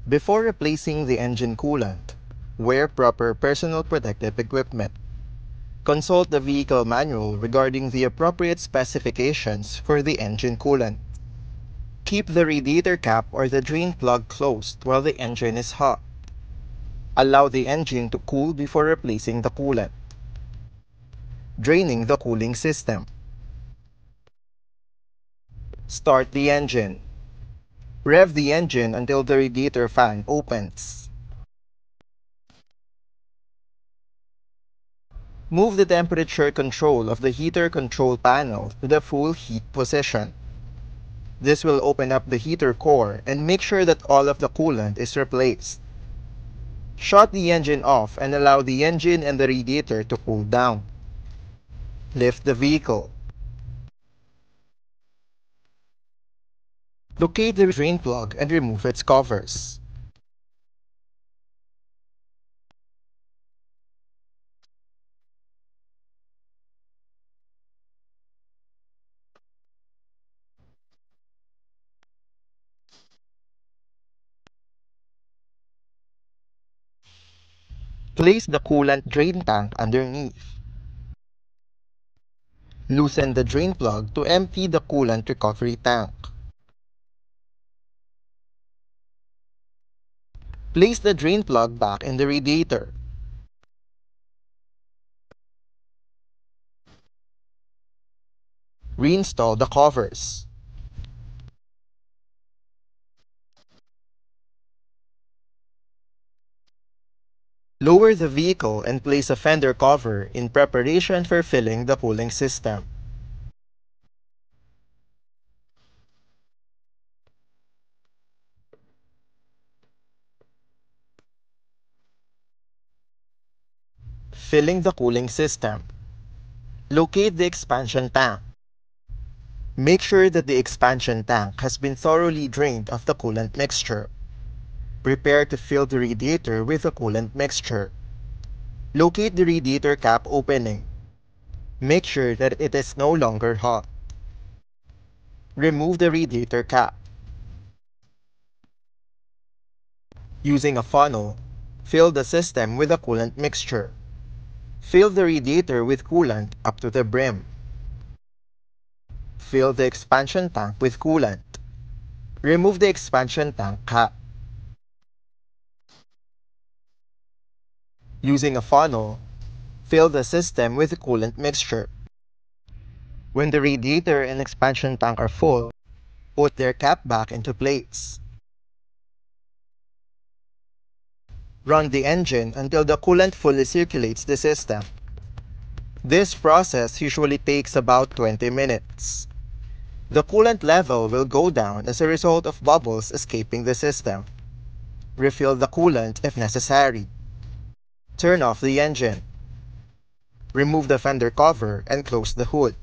Before replacing the engine coolant, wear proper personal protective equipment. Consult the vehicle manual regarding the appropriate specifications for the engine coolant. Keep the radiator cap or the drain plug closed while the engine is hot. Allow the engine to cool before replacing the coolant. Draining the cooling system. Start the engine. Rev the engine until the radiator fan opens. Move the temperature control of the heater control panel to the full heat position. This will open up the heater core and make sure that all of the coolant is replaced. Shut the engine off and allow the engine and the radiator to cool down. Lift the vehicle. Locate the drain plug and remove its covers. Place the coolant drain tank underneath. Loosen the drain plug to empty the coolant recovery tank. Place the drain plug back in the radiator. Reinstall the covers. Lower the vehicle and place a fender cover in preparation for filling the cooling system. Filling the cooling system. Locate the expansion tank. Make sure that the expansion tank has been thoroughly drained of the coolant mixture. Prepare to fill the radiator with the coolant mixture. Locate the radiator cap opening. Make sure that it is no longer hot. Remove the radiator cap. Using a funnel, fill the system with the coolant mixture. Fill the radiator with coolant up to the brim. Fill the expansion tank with coolant. Remove the expansion tank cap. Using a funnel, fill the system with the coolant mixture. When the radiator and expansion tank are full, put their cap back into place. Run the engine until the coolant fully circulates the system. This process usually takes about 20 minutes. The coolant level will go down as a result of bubbles escaping the system. Refill the coolant if necessary. Turn off the engine. Remove the fender cover and close the hood.